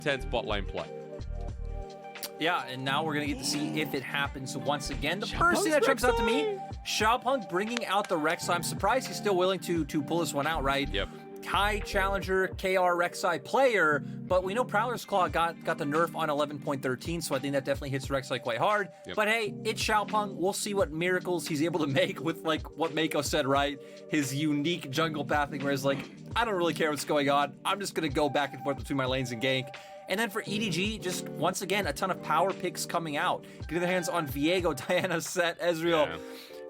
intense bot lane play. Yeah, and now we're going to get to see if it happens once again. The first thing that jumps out to me, Xiaopeng bringing out the Rek'Sai. I'm surprised he's still willing to pull this one out, right? Yep. High challenger KR Rek'Sai player, but we know Prowler's Claw got the nerf on 11.13, so I think that definitely hits Rek'Sai quite hard. Yep. But hey, it's Xiaopeng. We'll see what miracles he's able to make with, like, what Meiko said, right? His unique jungle pathing where he's like, I don't really care what's going on. I'm just going to go back and forth between my lanes and gank. And then for EDG, just once again, a ton of power picks coming out. Getting their hands on Viego, Diana, Sett, Ezreal. Yeah.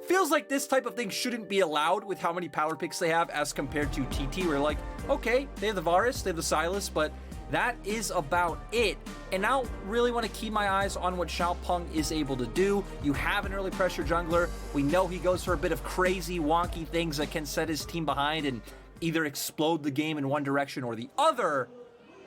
Feels like this type of thing shouldn't be allowed with how many power picks they have as compared to TT. We're like, okay, they have the Varus, they have the Sylas, but that is about it. And now really want to keep my eyes on what Xiaopeng is able to do. You have an early pressure jungler. We know he goes for a bit of crazy, wonky things that can set his team behind and either explode the game in one direction or the other.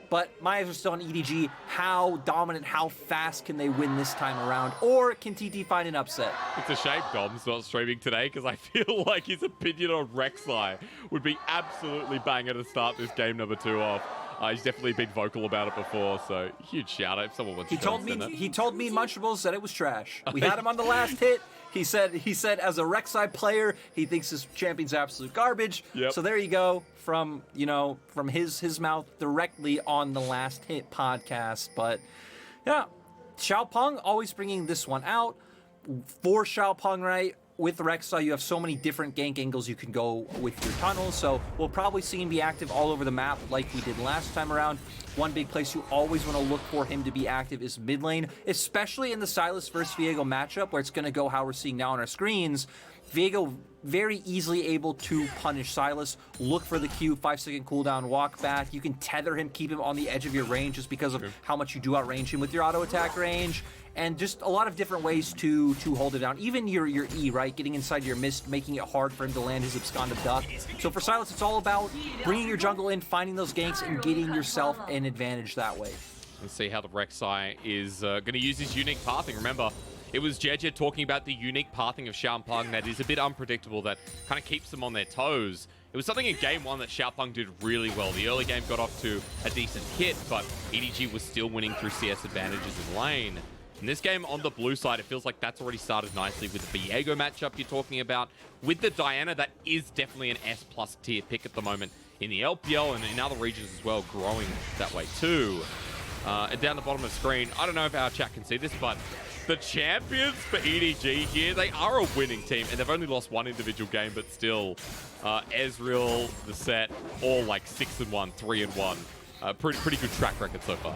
But my eyes are still on EDG. How dominant, how fast can they win this time around? Or can TT find an upset? It's a shame Dom's not streaming today because I feel like his opinion on Rek'Sai would be absolutely banger to start this game number 2 off. He's definitely been vocal about it before, so huge shout out if someone wants to send it. He told me Munchables that it was trash. We had him on the last hit. He said as a Rek'Sai player, he thinks his champion's absolute garbage. Yep. So there you go, from his mouth directly on the Last Hit podcast. But yeah, Xiaopeng always bringing this one out. For Xiaopeng, right? With Rek'Sai, you have so many different gank angles you can go with your tunnels, so we'll probably see him be active all over the map like we did last time around. One big place you always want to look for him to be active is mid lane, especially in the Sylas versus Viego matchup, where it's going to go how we're seeing now on our screens. Viego very easily able to punish Sylas. Look for the Q, 5-second cooldown, walk back. You can tether him, keep him on the edge of your range just because of how much you do outrange him with your auto attack range. And just a lot of different ways to hold it down. Even your E, right? Getting inside your mist, making it hard for him to land his absconded duck. So for Sylas, it's all about bringing your jungle in, finding those ganks, and getting yourself an advantage that way. Let's see how the Rek'Sai is going to use his unique pathing. Remember, it was Jiejie talking about the unique pathing of Xiaopeng that is a bit unpredictable, that kind of keeps them on their toes. It was something in game 1 that Xiaopeng did really well. The early game got off to a decent hit, but EDG was still winning through CS advantages in lane. In this game on the blue side, it feels like that's already started nicely with the Viego matchup you're talking about. With the Diana, that is definitely an S+ tier pick at the moment in the LPL and in other regions as well, growing that way too. And down the bottom of the screen, I don't know if our chat can see this, but the champions for EDG here, they are a winning team, and they've only lost one individual game, but still, Ezreal, the Sett, all like 6-1, 3-1. Pretty good track record so far.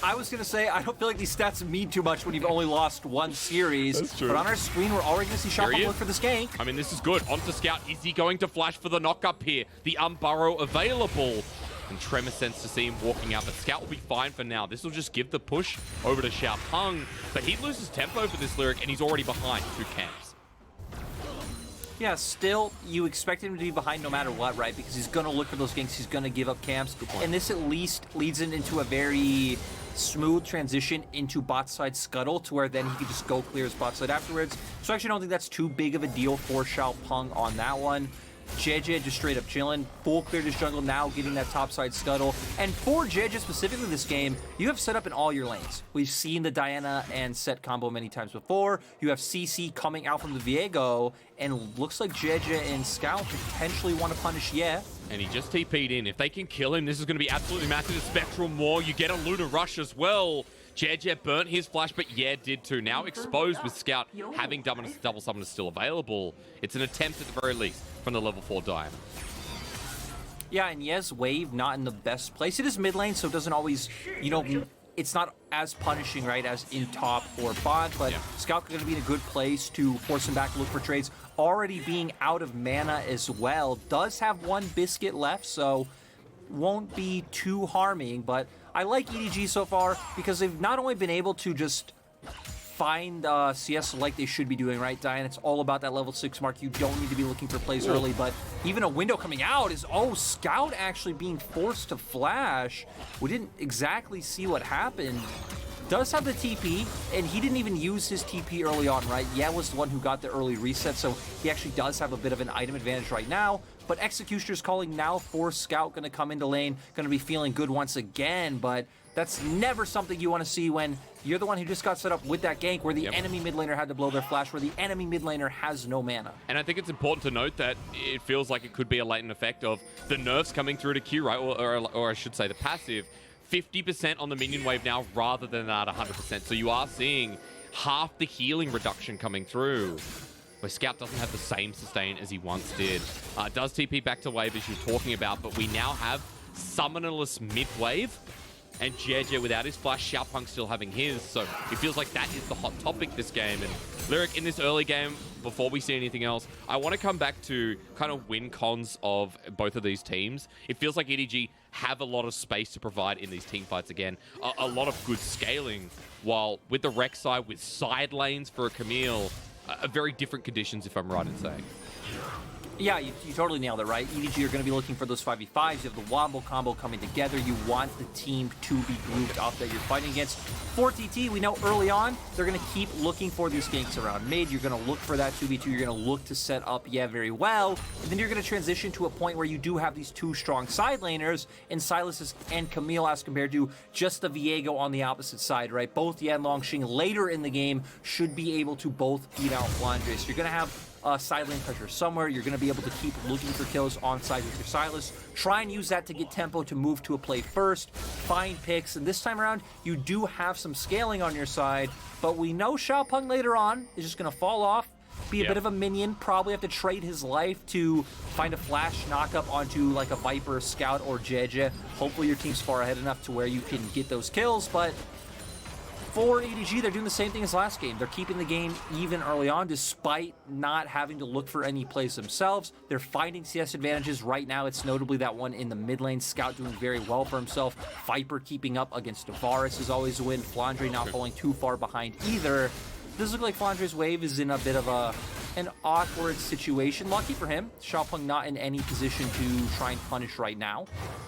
I was going to say, I don't feel like these stats mean too much when you've only lost one series. That's true. But on our screen, we're already going to see Xiaopeng look for this gank. I mean, this is good. Onto Scout. Is he going to flash for the knock-up here? The Unburrow available. And Tremor Sense to see him walking out, but Scout will be fine for now. This will just give the push over to Xiaopeng. But he loses tempo for this lyric, and he's already behind 2 camps. Yeah, still, you expect him to be behind no matter what, right? Because he's going to look for those ganks. He's going to give up camps. And this at least leads him into a very smooth transition into bot side scuttle to where then he can just go clear his bot side afterwards. So I actually don't think that's too big of a deal for Xiaopeng on that one. Jiejie just straight up chilling, full cleared his jungle, now getting that topside scuttle. And for Jiejie specifically this game, you have set up in all your lanes. We've seen the Diana and Sett combo many times before. You have CC coming out from the Viego, and looks like Jiejie and Scout potentially want to punish And he just TP'd in. If they can kill him, this is going to be absolutely massive. Spectral more, you get a Luna Rush as well. Jiejie burnt his flash, but did too. Now exposed with Scout having double summon still available. It's an attempt at the very least from the level 4 Diana. Yeah, and Yez wave not in the best place. It is mid lane, so it doesn't always, it's not as punishing, right, as in top or bot, but Scout going to be in a good place to force him back to look for trades. Already being out of mana as well. Does have 1 biscuit left, so won't be too harming, but I like EDG so far because they've not only been able to just find CS like they should be doing, right, Diane? It's all about that level 6 mark. You don't need to be looking for plays early, but even a window coming out is, Scout actually being forced to flash. We didn't exactly see what happened, does have the TP, and he didn't even use his TP early on, right? Yeah, was the one who got the early reset, so he actually does have a bit of an item advantage right now. But Executioner's calling now for Scout, going to come into lane, going to be feeling good once again, but that's never something you want to see when you're the one who just got set up with that gank where the enemy mid laner had to blow their flash, where the enemy mid laner has no mana. And I think it's important to note that it feels like it could be a latent effect of the nerfs coming through to Q, right? Or I should say the passive. 50% on the minion wave now rather than at 100%. So you are seeing half the healing reduction coming through, where Scout doesn't have the same sustain as he once did. Does TP back to wave as you're talking about, but we now have summonerless mid wave, and Jiejie without his flash, Xiaopeng still having his, so it feels like that is the hot topic this game. And Lyric, in this early game, before we see anything else, I want to come back to kind of win cons of both of these teams. It feels like EDG have a lot of space to provide in these team fights again. A lot of good scaling, while with the Rek'Sai, with side lanes for a Camille, very different conditions, if I'm right in saying. Yeah, you totally nailed it, right? EDG are going to be looking for those 5v5s. You have the Wombo combo coming together. You want the team to be grouped up that you're fighting against. For TT, we know early on, they're going to keep looking for these ganks around mid. You're going to look for that 2v2. You're going to look to set up, very well. And then you're going to transition to a point where you do have these two strong side laners in Sylas and Camille as compared to just the Viego on the opposite side, right? Both Ye and Langx later in the game should be able to both beat out Flandre. So you're going to have side lane pressure somewhere. You're going to be able to keep looking for kills on side with your Sylas. Try and use that to get tempo to move to a play first. Find picks. And this time around, you do have some scaling on your side. But we know Xiaopeng later on is just going to fall off, be a bit of a minion, probably have to trade his life to find a flash knockup onto like a Viper, Scout, or Jiejie. Hopefully your team's far ahead enough to where you can get those kills. But for EDG, they're doing the same thing as last game. They're keeping the game even early on despite not having to look for any plays themselves. They're finding CS advantages right now. It's notably that one in the mid lane. Scout doing very well for himself. Viper keeping up against Varus is always a win. Flandre not falling too far behind either. Does look like Flandre's wave is in a bit of an awkward situation. Lucky for him, Xiaopeng not in any position to try and punish right now.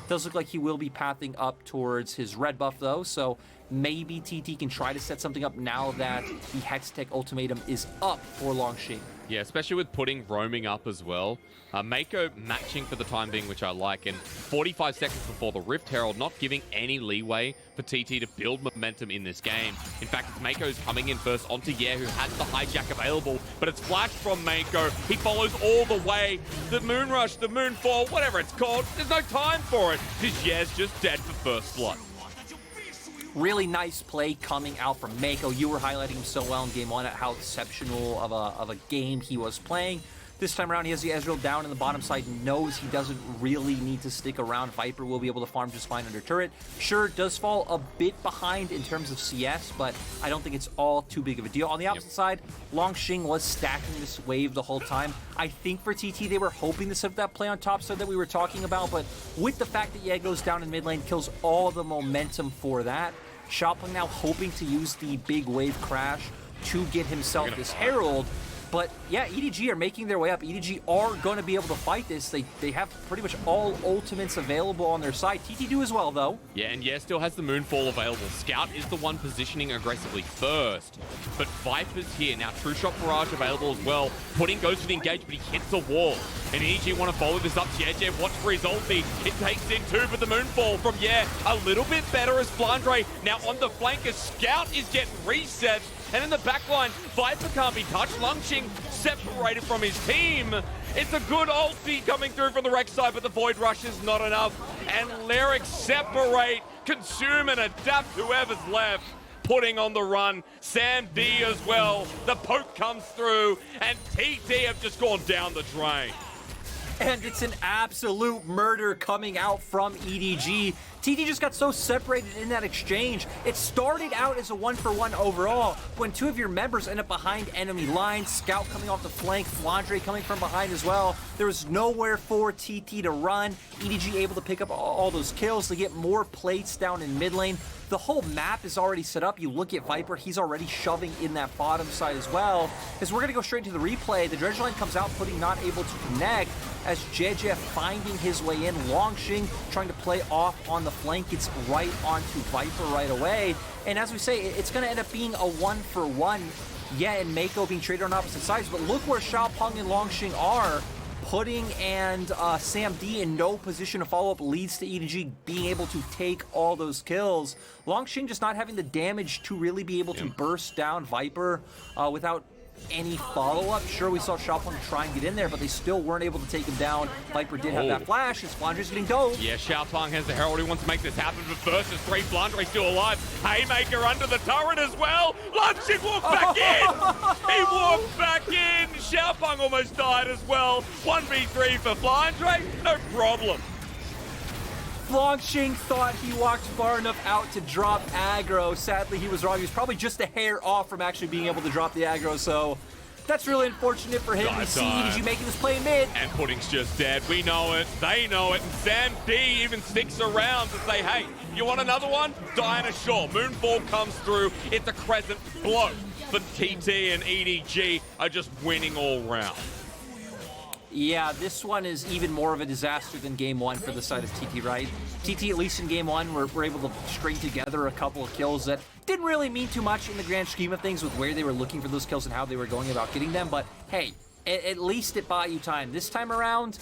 Does look like he will be pathing up towards his red buff though, so maybe TT can try to set something up now that the Hextech ultimatum is up for Langx. Yeah, especially with putting roaming up as well. Meiko matching for the time being, which I like, and 45 seconds before the Rift Herald, not giving any leeway for TT to build momentum in this game. In fact, Meiko's coming in first onto Ye, who has the hijack available, but it's flashed from Meiko. He follows all the way. The Moonrush, the Moonfall, whatever it's called, there's no time for it, because Ye's just dead for first blood. Really nice play coming out from Meiko. You were highlighting him so well in game one at how exceptional of a game he was playing. This time around, he has the Ezreal down in the bottom side, knows he doesn't really need to stick around. Viper will be able to farm just fine under turret. Sure, does fall a bit behind in terms of CS, but I don't think it's all too big of a deal. On the opposite side, Langx was stacking this wave the whole time. I think for TT, they were hoping to set up that play on top side that we were talking about, but with the fact that Ye goes down in mid lane, kills all the momentum for that. Xiaopeng now hoping to use the big wave crash to get himself this Herald. But yeah, EDG are making their way up. EDG are going to be able to fight this. They have pretty much all ultimates available on their side. TT do as well, though. Yeah, and yeah, still has the Moonfall available. Scout is the one positioning aggressively first. But Viper's here. Now, True Shot Barrage available as well. Pudding goes for the engage, but he hits a wall. And EDG want to follow this up. Jiejie, watch for his ulti. It takes in two, but the Moonfall from a little bit better as Flandre. Now on the flank as Scout is getting reset. And in the backline, Viper can't be touched. Langx separated from his team. It's a good ulti coming through from the Rek'Sai, but the Void Rush is not enough. And Lyric separate, consume and adapt whoever's left. Putting on the run, Sam D as well. The poke comes through, and TT have just gone down the drain. And it's an absolute murder coming out from EDG. TT just got so separated in that exchange. It started out as a 1-for-1 overall. When two of your members end up behind enemy lines, Scout coming off the flank, Flandre coming from behind as well. There was nowhere for TT to run. EDG able to pick up all those kills to get more plates down in mid lane. The whole map is already set up. You look at Viper, he's already shoving in that bottom side as well. As we're going to go straight to the replay, the Dredge line comes out, Pudding not able to connect. as Jiejie finding his way in. Langx trying to play off on the flank, gets right onto Viper right away. And as we say, it's going to end up being a 1-for-1. Yeah, and Meiko being traded on opposite sides, but look where Xiaopeng and Langx are. Putting and Sam D in no position to follow up leads to EDG being able to take all those kills. Langx just not having the damage to really be able to burst down Viper without any follow-up. Sure, we saw Xiaopeng try and get in there, but they still weren't able to take him down. Viper did have that flash, and Flandre's getting dove. Yeah, Xiaopeng has the Herald. He wants to make this happen, but first is 3. Flandre still alive. Haymaker under the turret as well. Langx walked back in. He walked back in. Xiaopeng almost died as well. 1v3 for Flandre. No problem. Langx thought he walked far enough out to drop aggro. Sadly, he was wrong. He was probably just a hair off from actually being able to drop the aggro, so that's really unfortunate for him. We see EDG making this play mid. And Pudding's just dead. We know it. They know it. And Sam D even sticks around to say, hey, you want another one? Diana, sure. Moonfall comes through. It's a crescent blow. But TT and EDG are just winning all round. Yeah, this one is even more of a disaster than game 1 for the side of TT, right? TT, at least in game 1, were able to string together a couple of kills that didn't really mean too much in the grand scheme of things with where they were looking for those kills and how they were going about getting them. But hey, at least it bought you time. This time around,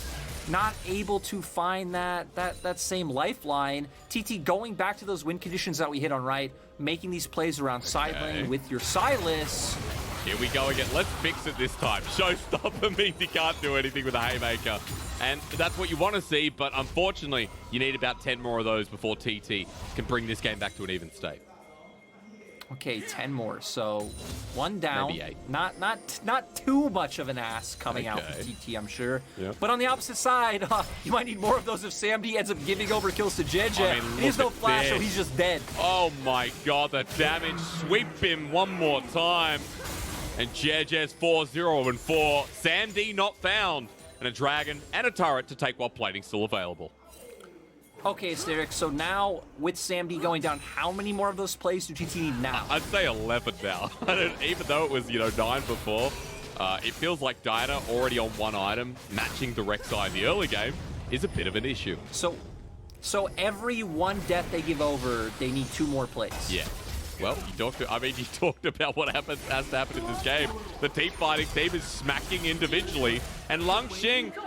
not able to find that same lifeline. TT going back to those win conditions that we hit on, right? Making these plays around side lane with your Sylas. Here we go again. Let's fix it this time. Showstopper means he can't do anything with a Haymaker. And that's what you want to see, but unfortunately, you need about 10 more of those before TT can bring this game back to an even state. Okay, 10 more. So, 1 down. Maybe 8. Not too much of an ass coming out from TT, I'm sure. Yep. But on the opposite side, you might need more of those if Sam D ends up giving over kills to Jiejie. I mean, he has no flash, so this. he's just dead. Oh my god, the damage. Sweep him one more time. And Jiejie's 4-0-4. Sam D not found. And a dragon and a turret to take while plating still available. Okay, Hysterics, so now with Sam D going down, how many more of those plays do TT need now? I'd say 11 now. Even though it was, 9 before, it feels like Diana already on 1 item, matching the Rek'Sai in the early game, is a bit of an issue. So every 1 death they give over, they need 2 more plays. Yeah. Well, you talked about what has to happen in this game. The team fighting team is smacking individually. And Langx,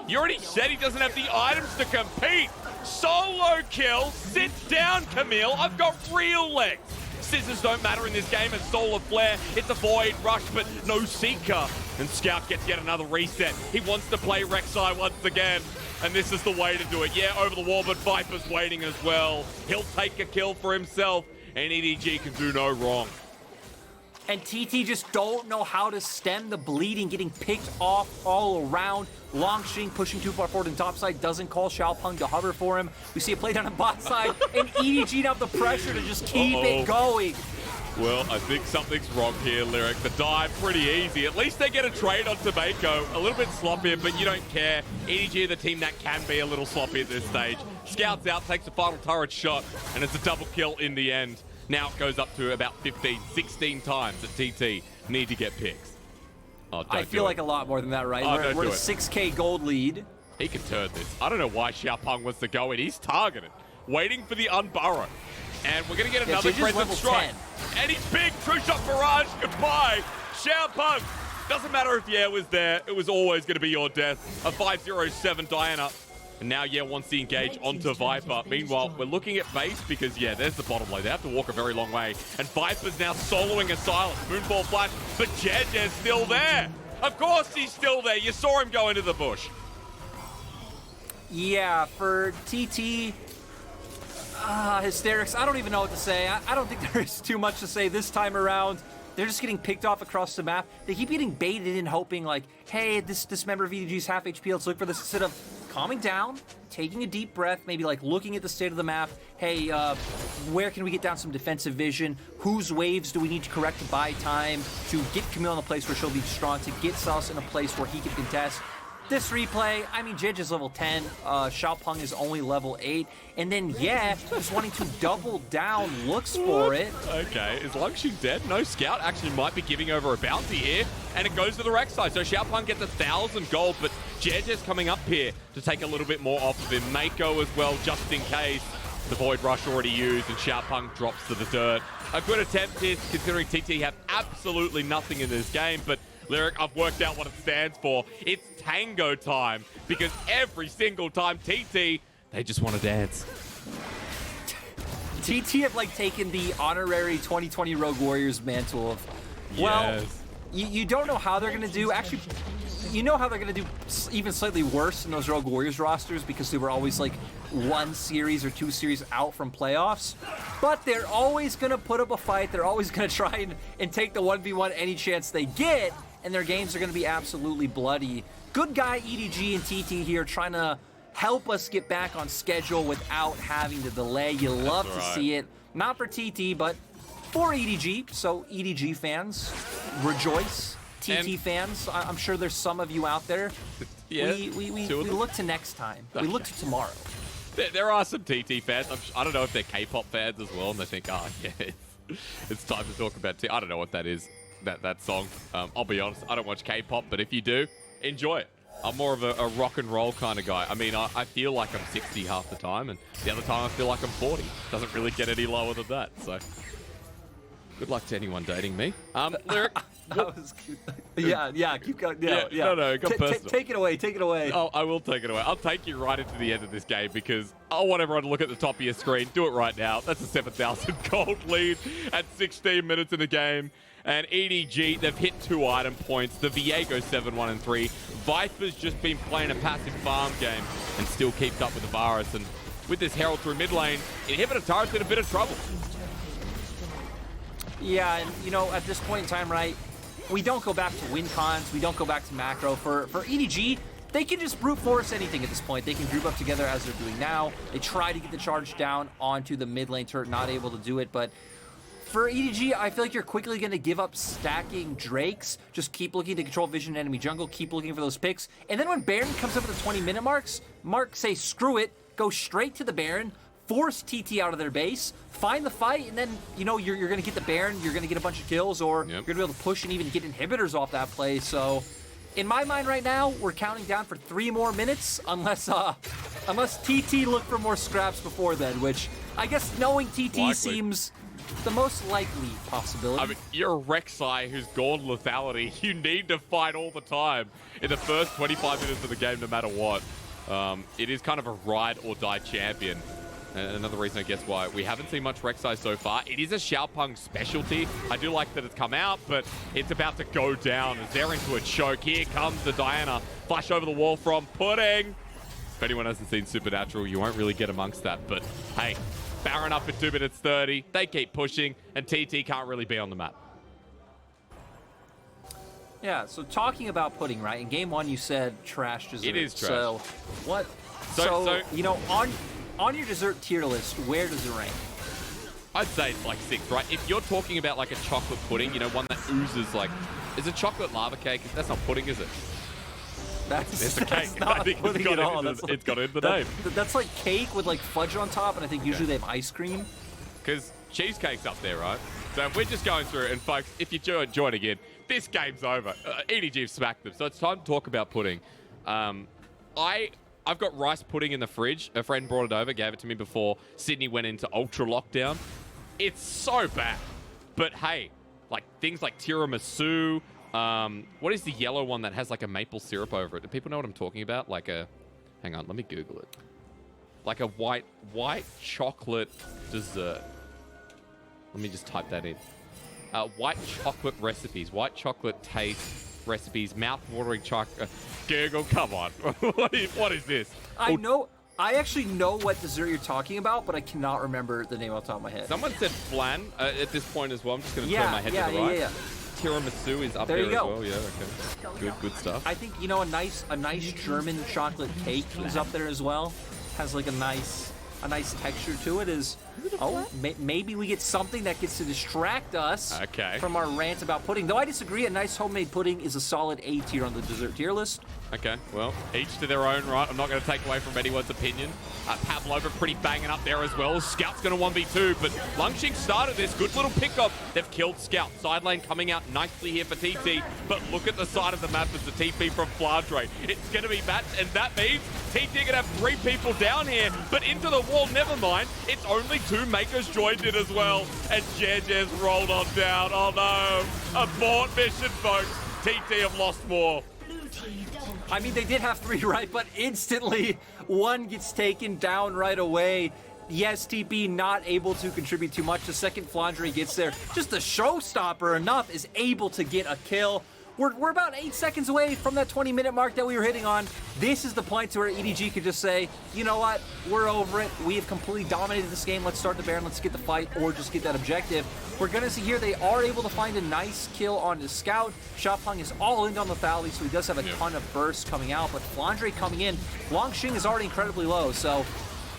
you already said he doesn't have the items to compete. Solo kill. Sit down, Camille. I've got real legs. Scissors don't matter in this game. It's Solar Flare. It's a Void Rush, but no Seeker. And Scout gets yet another reset. He wants to play Rek'Sai once again. And this is the way to do it. Yeah, over the wall, but Viper's waiting as well. He'll take a kill for himself. And EDG can do no wrong. And TT just don't know how to stem the bleeding, getting picked off all around. Langx pushing too far forward in top side, doesn't call Xiaopeng to hover for him. We see a play down on bot side, and EDG now have the pressure to just keep it going. Well, I think something's wrong here, Lyric. The dive, pretty easy. At least they get a trade on Meiko. A little bit sloppier, but you don't care. EDG are the team that can be a little sloppy at this stage. Scouts out, takes a final turret shot, and it's a double kill in the end. Now it goes up to about 15, 16 times that TT need to get picks. Oh, I feel like a lot more than that, right? Oh, we're at a 6K gold lead. He can turn this. I don't know why Xiaopeng wants to go in. He's targeted, waiting for the unburrow. And we're going to get another Crescent Strike. 10. And he's big. True Shot Barrage. Goodbye. Xiaopeng. Doesn't matter if the air was there. It was always going to be your death. A 5-0-7 Diana. And now, wants to engage onto Viper. Meanwhile, we're looking at base because, there's the bottom lane. They have to walk a very long way. And Viper's now soloing a Sylas. Moonfall flash. But Jiejie's still there. Of course he's still there. You saw him go into the bush. Yeah, for TT... Hysterics, I don't even know what to say. I don't think there is too much to say this time around. They're just getting picked off across the map. They keep getting baited in, hoping like, hey, this member of EDG's half HP, let's look for this, instead of calming down, taking a deep breath, maybe like looking at the state of the map. Hey, where can we get down some defensive vision? Whose waves do we need to correct to buy time to get Camille in a place where she'll be strong, to get Sylas in a place where he can contest? this replay, I mean, Jiejie is level 10, Xiaopeng is only level 8, and then, yeah, just wanting to double down, looks for it. Okay, is Langx dead? No, Scout actually might be giving over a bounty here, and it goes to the Rek'Sai. So Xiaopeng gets 1,000 gold, but Jiejie's coming up here to take a little bit more off of him. Meiko as well, just in case. The Void Rush already used, and Xiaopeng drops to the dirt. A good attempt here, considering TT have absolutely nothing in this game, but Lyric, I've worked out what it stands for. It's tango time, because every single time TT, they just want to dance. TT have like taken the honorary 2020 Rogue Warriors mantle of, well, yes. you don't know how they're going to do. Actually, you know how they're going to do even slightly worse in those Rogue Warriors rosters because they were always like 1 series or 2 series out from playoffs. But they're always going to put up a fight. They're always going to try and take the 1v1 any chance they get. And their games are going to be absolutely bloody. Good guy EDG and TT here trying to help us get back on schedule without having to delay. You love to see it. Not for TT, but for EDG. So EDG fans, rejoice. TT fans, I'm sure there's some of you out there. Yeah, we look to next time. We look to tomorrow. There are some TT fans. I don't know if they're K-pop fans as well, and they think, oh, yeah, it's time to talk about I don't know what that is. That song. I'll be honest, I don't watch K-pop, but if you do, enjoy it. I'm more of a rock and roll kind of guy. I mean, I feel like I'm 60 half the time, and the other time I feel like I'm 40. Doesn't really get any lower than that, so good luck to anyone dating me. Lyric. That was cute. Yeah, keep going. Yeah. No, it got personal. Take it away. Oh, I will take it away. I'll take you right into the end of this game because I want everyone to look at the top of your screen. Do it right now. That's a 7,000 gold lead at 16 minutes in the game. And EDG, they've hit 2 item points. The Viego 7-1 and 3. Viper's just been playing a passive farm game and still keeps up with the Varus. And with this Herald through mid lane, Inhibitor Turret's in a bit of trouble. Yeah, and you know, at this point in time, right, we don't go back to win cons, we don't go back to macro. For EDG, they can just brute force anything at this point. They can group up together as they're doing now. They try to get the charge down onto the mid lane turret, not able to do it, but for EDG, I feel like you're quickly going to give up stacking Drakes. Just keep looking to control vision enemy jungle, keep looking for those picks. And then when Baron comes up with the 20-minute marks, Mark say, screw it, go straight to the Baron, force TT out of their base, find the fight, and then, you know, you're going to get the Baron, you're going to get a bunch of kills, or you're going to be able to push and even get inhibitors off that play. So, in my mind right now, we're counting down for 3 more minutes, unless TT look for more scraps before then, which I guess knowing TT seems the most likely possibility. I mean, you're a Rek'Sai who's gone lethality. You need to fight all the time in the first 25 minutes of the game, no matter what. It is kind of a ride or die champion. And another reason, I guess, why we haven't seen much Rek'Sai so far. It is a Xiaopeng specialty. I do like that it's come out, but it's about to go down as they're into a choke. Here comes the Diana. Flash over the wall from Pudding. If anyone hasn't seen Supernatural, you won't really get amongst that. But hey, Baron up at 2 minutes 30. They keep pushing, and TT can't really be on the map. Yeah, so talking about Pudding, right? In game 1, you said trash dessert. It is trash. So, what? So you know, on your dessert tier list, where does it rank? I'd say it's like 6, right? If you're talking about like a chocolate pudding, you know, one that oozes like... Is it chocolate lava cake? That's not pudding, is it? That's a cake. not I think pudding at all. It's got in the name. That's like cake with like fudge on top, and I think usually they have ice cream. Because cheesecake's up there, right? So we're just going through it, and folks, if you're joining in, this game's over. EDG have smacked them, so it's time to talk about pudding. I've got rice pudding in the fridge. A friend brought it over, gave it to me before Sydney went into ultra lockdown. It's so bad. But hey, like things like tiramisu. What is the yellow one that has like a maple syrup over it? Do people know what I'm talking about? Like a, hang on, let me Google it. Like a white chocolate dessert. Let me just type that in. White chocolate recipes, white chocolate taste recipes, mouth-watering chocolate. Google, come on. What is this? I actually know what dessert you're talking about, but I cannot remember the name off the top of my head. Someone said flan at this point as well. I'm just going to turn my head to the right. Yeah. Tiramisu is up there as well. Yeah, okay. Good stuff. I think, you know, a nice German chocolate cake is up there as well. Has like a nice texture to it. Is Oh, maybe we get something that gets to distract us from our rant about pudding. Though I disagree, a nice homemade pudding is a solid A tier on the dessert tier list. Okay, well, each to their own, right? I'm not going to take away from anyone's opinion. Pavlova pretty banging up there as well. Scout's going to 1v2, but Langx started this. Good little pick-up. They've killed Scout. Side lane coming out nicely here for TT, but look at the side of the map as the TP from Flandre. It's going to be matched, and that means TT going to have 3 people down here, but into the wall, never mind. It's only 2. Meiko's joined in as well, and Jiejie's rolled on down. Oh no, abort mission, folks. TT have lost more. I mean, they did have 3, right? But instantly, 1 gets taken down right away. Yes, TP not able to contribute too much. The second Flandre gets there, just a showstopper enough, is able to get a kill. We're about 8 seconds away from that 20-minute mark that we were hitting on. This is the point to where EDG could just say, you know what, we're over it. We have completely dominated this game. Let's start the Baron. Let's get the fight or just get that objective. We're going to see here they are able to find a nice kill on the Scout. Xiaopeng is all in on the Thali, so he does have a ton of bursts coming out. But Flandre coming in, Langx is already incredibly low, so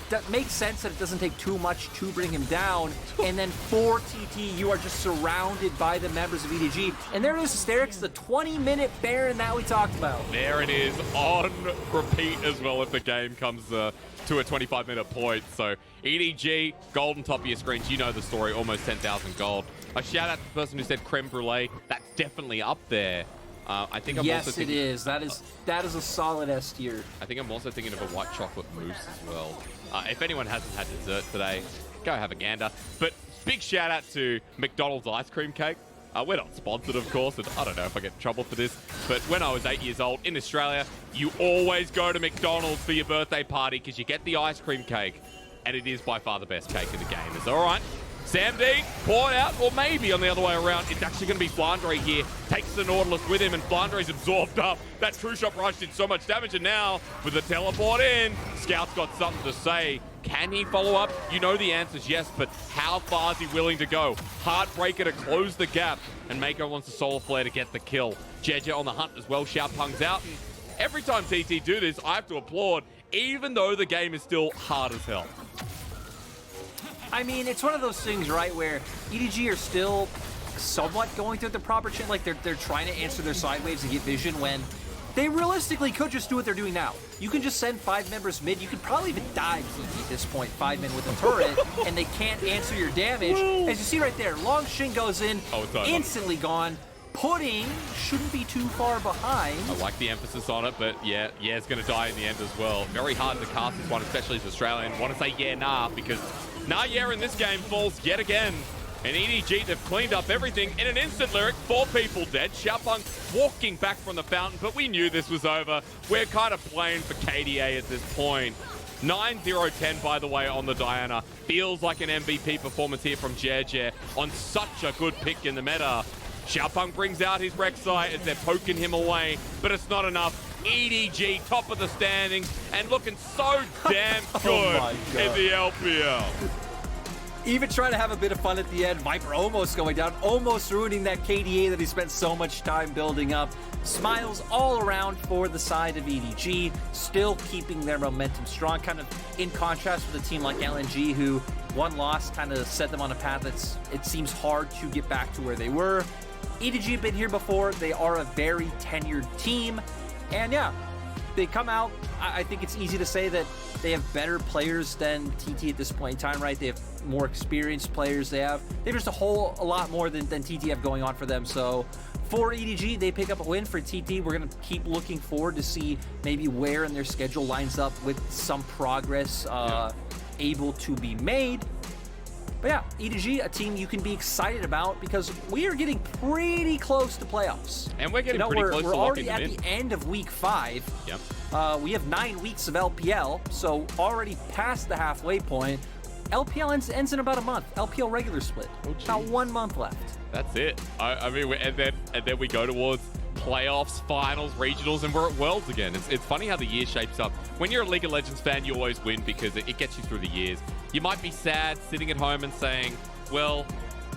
that makes sense that it doesn't take too much to bring him down. And then for TT, you are just surrounded by the members of EDG. And there it is, Hysterics, the 20-minute Baron that we talked about. There it is, on repeat as well if the game comes to a 25-minute point. So EDG, gold on top of your screens. You know the story, almost 10,000 gold. A shout out to the person who said creme brulee. That's definitely up there. I think I'm also thinking, it is. That is a solid S tier. I think I'm also thinking of a white chocolate mousse as well. If anyone hasn't had dessert today, go have a gander. But big shout out to McDonald's ice cream cake. We're not sponsored, of course, and I don't know if I get in trouble for this, but when I was 8 years old in Australia, you always go to McDonald's for your birthday party because you get the ice cream cake, and it is by far the best cake in the game. Is all right? Sam D, pour it out, or maybe on the other way around, it's actually going to be Flandre here. Takes the Nautilus with him, and Flandre's absorbed up. That True Shot Rush did so much damage, and now, with the teleport in, Scout's got something to say. Can he follow up? You know the answer's yes, but how far is he willing to go? Heartbreaker to close the gap, and Meiko wants the Solar Flare to get the kill. Jiejie on the hunt as well, Xiaopeng's out, and every time TT do this, I have to applaud, even though the game is still hard as hell. I mean, it's one of those things, right, where EDG are still somewhat going through the proper channel. Like, they're trying to answer their side waves and get vision when they realistically could just do what they're doing now. You can just send 5 members mid. You could probably even die TT at this point, 5 men with a turret, and they can't answer your damage. As you see right there, Langx goes in, instantly gone. Pudding shouldn't be too far behind. I like the emphasis on it, but yeah, it's going to die in the end as well. Very hard to cast this one, especially as Australian. Want to say yeah, nah, because nah, yeah in this game falls yet again. And EDG, they've cleaned up everything in an instant lyric. 4 people dead. Xiaopeng walking back from the fountain, but we knew this was over. We're kind of playing for KDA at this point. 9-0-10, by the way, on the Diana. Feels like an MVP performance here from Jiejie on such a good pick in the meta. Xiaopeng brings out his Rek'Sai as they're poking him away, but it's not enough. EDG, top of the standings, and looking so damn good in the LPL. Even trying to have a bit of fun at the end. Viper almost going down, almost ruining that KDA that he spent so much time building up. Smiles all around for the side of EDG, still keeping their momentum strong, kind of in contrast with a team like LNG, who one loss kind of set them on a path it seems hard to get back to where they were. EDG have been here before. They are a very tenured team. And yeah, they come out. I think it's easy to say that they have better players than TT at this point in time, right? They have more experienced players. They're just a lot more than TT have going on for them. So for EDG, they pick up a win. For TT, we're going to keep looking forward to see maybe where in their schedule lines up with some progress able to be made. But yeah, EDG, a team you can be excited about because we are getting pretty close to playoffs. And we're getting pretty close to locking them in. We're already at the end of week 5. Yep. We have 9 weeks of LPL, so already past the halfway point. LPL ends in about a month. LPL regular split. About 1 month left. That's it. I mean, and then we go towards playoffs, finals, regionals, and we're at Worlds again. It's funny how the year shapes up. When you're a League of Legends fan, you always win because it gets you through the years. You might be sad sitting at home and saying, well,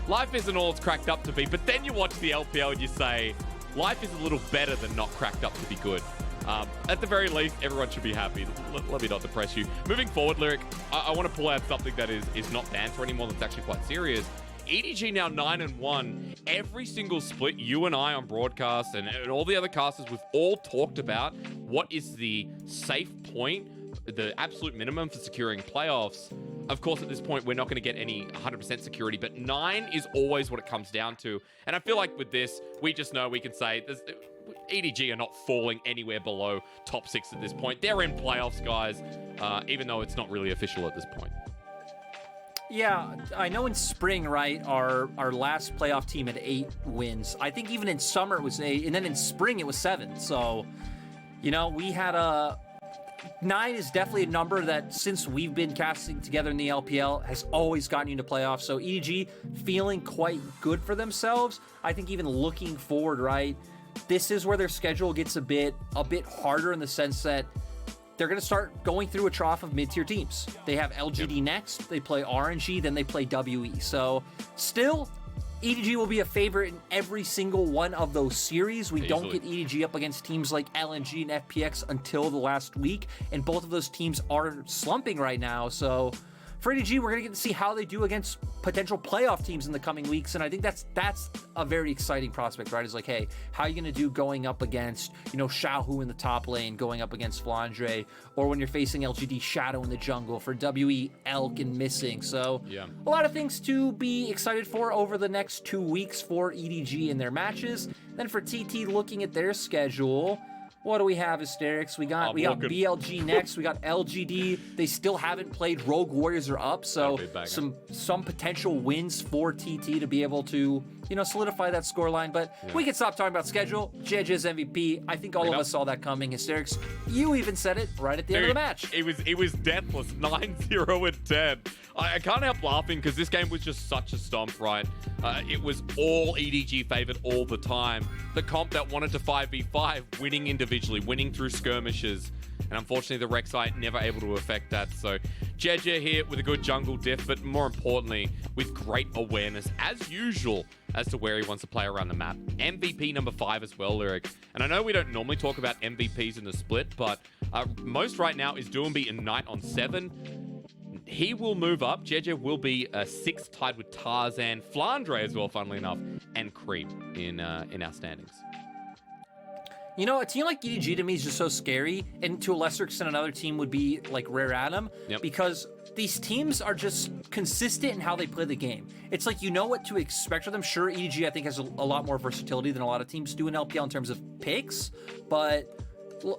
life isn't all it's cracked up to be. But then you watch the LPL and you say, life is a little better than not cracked up to be good. At the very least, everyone should be happy. Let me not depress you. Moving forward, Lyric, I want to pull out something that is not banter anymore, that's actually quite serious. EDG now 9-1. Every single split, you and I on broadcast and all the other casters, we've all talked about what is the safe point, the absolute minimum for securing playoffs. Of course, at this point, we're not going to get any 100% security, but 9 is always what it comes down to. And I feel like with this, we just know we can say EDG are not falling anywhere below top 6 at this point. They're in playoffs, guys, even though it's not really official at this point. Yeah, I know in spring, right, our last playoff team had 8 wins. I think even in summer it was 8, and then in spring it was 7. So, you know, we had 9 is definitely a number that, since we've been casting together in the LPL, has always gotten you into playoffs. So EDG feeling quite good for themselves. I think even looking forward, right, this is where their schedule gets a bit harder in the sense that they're going to start going through a trough of mid-tier teams. They have LGD next, they play RNG, then they play WE. So still, EDG will be a favorite in every single one of those series. We don't get EDG up against teams like LNG and FPX until the last week, and both of those teams are slumping right now. So for EDG, we're going to get to see how they do against potential playoff teams in the coming weeks, and I think that's a very exciting prospect, right? It's like, hey, how are you going to do going up against, you know, Xiaohu in the top lane, going up against Flandre, or when you're facing LGD Shadow in the jungle, for WE Elk and Missing. So a lot of things to be excited for over the next 2 weeks for EDG in their matches. Then for TT, looking at their schedule, what do we have, Hysterics? We got BLG next. We got LGD. They still haven't played. Rogue Warriors are up, so some potential wins for TT to be able to, you know, solidify that scoreline. But we can stop talking about schedule. Jiejie's MVP. I think all of us saw that coming. Hysterics, you even said it right at the end of the match. It was deathless, 9-0 and 10. I can't help laughing because this game was just such a stomp, right? It was all EDG favored all the time. The comp that wanted to 5v5, winning individually, winning through skirmishes. And unfortunately, the Rek'Sai never able to affect that. So Jiejie here with a good jungle diff, but more importantly, with great awareness, as usual, as to where he wants to play around the map. MVP number 5 as well, Lyric. And I know we don't normally talk about MVPs in the split, but most right now is Doomby and Knight on 7. He will move up. Jiejie will be 6th, tied with Tarzan, Flandre as well, funnily enough, and Creep in our standings. You know, a team like EDG to me is just so scary, and to a lesser extent, another team would be like Rare Atom, because these teams are just consistent in how they play the game. It's like, you know what to expect from them. Sure, EDG, I think, has a lot more versatility than a lot of teams do in LPL in terms of picks, but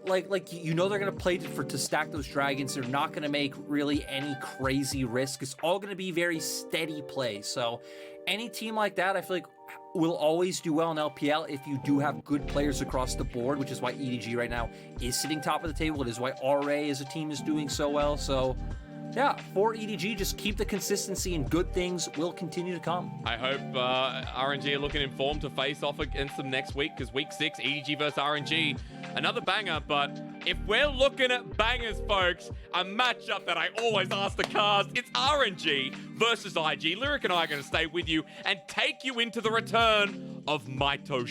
like you know they're going to play to stack those dragons. They're not going to make really any crazy risk. It's all going to be very steady play. So any team like that, I feel like, will always do well in LPL if you do have good players across the board, which is why EDG right now is sitting top of the table. It is why RA as a team is doing so well. So yeah, for EDG, just keep the consistency and good things will continue to come. I hope RNG are looking informed to face off against them next week, because week 6, EDG versus RNG, another banger. But if we're looking at bangers, folks, a matchup that I always ask the cast, it's RNG versus IG. Lyric and I are going to stay with you and take you into the return of Meiko.